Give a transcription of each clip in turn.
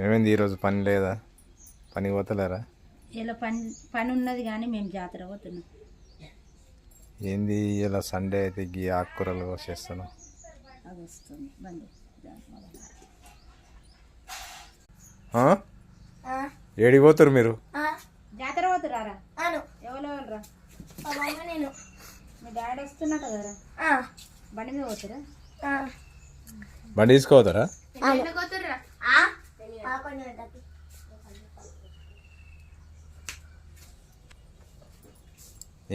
ఏమైంది ఈరోజు పని లేదా? పని పోతలేరా? ఇలా పని ఉన్నది కానీ మేము జాతర పోతున్నాం. ఏంది ఇలా సండే అయితే గీ ఆకుకూరలు కోసేస్తున్నాం. అది వస్తుంది బండి. ఏడికి పోతారు మీరు? జాతర పోతురారా? ఎవరెవరు? నేను. మీ డాడీ వస్తున్నట్టు కదరా? బండి మీద పోతురా? బండి తీసుకోపోతారా?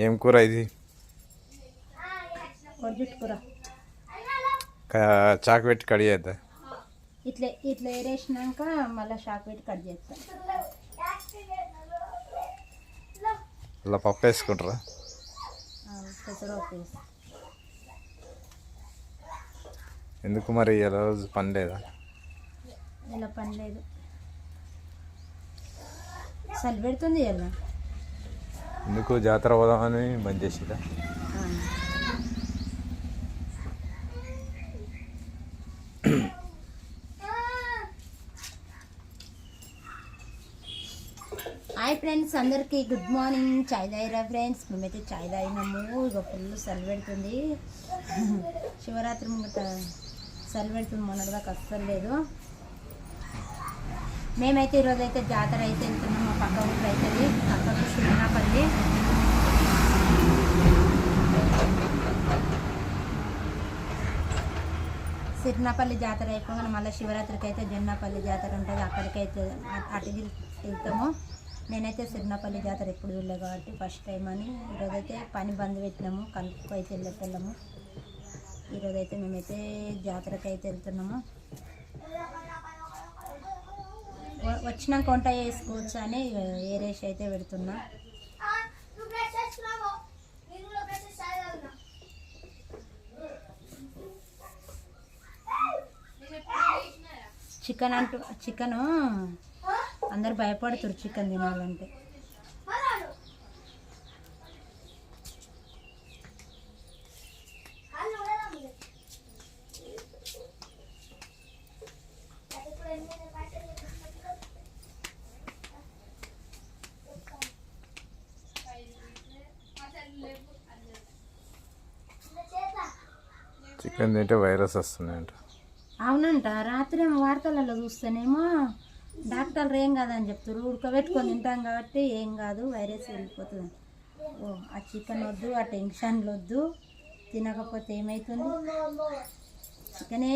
ఏం కూర ఇది? కూర. చాకు పెట్టి కడి చేద్దా? ఇట్లా ఇట్లా ఏరేసినాక మళ్ళీ షాక్ పెట్టి కట్ చేస్తా. అలా పప్పు వేసుకుంటారా? పెసరపప్పు వేసి. ఎందుకు మరి ఇలా రోజు పని లేదా? ఇలా పని లేదు, చలి పెడుతుంది ఇలా. ఎందుకు జాతర పోదామని బంద్ చేసిరా? హాయ్ ఫ్రెండ్స్, అందరికీ గుడ్ మార్నింగ్. చాయ్ తాగిరా ఫ్రెండ్స్? మేమైతే చాయ్ తాగినాము. ఇక ఫుల్ చలి పెడుతుంది. శివరాత్రి ముంగట చలి పెడుతుంది, మొన్నటిదాకా అస్సలు లేదు. మేమైతే ఈరోజు అయితే జాతర అయితే వెళ్తున్నాం. మా పక్క ఊరు అవుతుంది, అక్కడ సిరినాపల్లి. సిరినాపల్లి జాతర అయిపోగానే మళ్ళీ శివరాత్రికి అయితే జన్నాపల్లి జాతర ఉంటుంది, అక్కడికైతే అటు వెళ్తాము. నేనైతే సిరినాపల్లి జాతర ఎప్పుడు వెళ్ళాను కాబట్టి ఫస్ట్ టైం అని ఈరోజైతే పని బంద్ పెట్టినాము. కలుపుకు అయితే వెళ్ళాము. ఈరోజైతే మేమైతే జాతరకి అయితే వెళ్తున్నాము. వచ్చినాక వంట చేసుకోవచ్చు అని ఏరేసి అయితే పెడుతున్నా. చికెను అందరు భయపడుతారు చికెన్ తినాలంటే. చికెన్ తింటే వైరస్ వస్తుందంట. అవునంట. రాత్రి ఏమో వార్తలలో చూస్తేనేమో డాక్టర్లు ఏం కాదని చెప్తారు. ఉడకబెట్టుకొని తింటాం కాబట్టి ఏం కాదు, వైరస్ వెళ్ళిపోతుంది. ఓ ఆ చికెన్ వద్దు, ఆ టెన్షన్లు వద్దు. తినకపోతే ఏమవుతుంది? చికెనే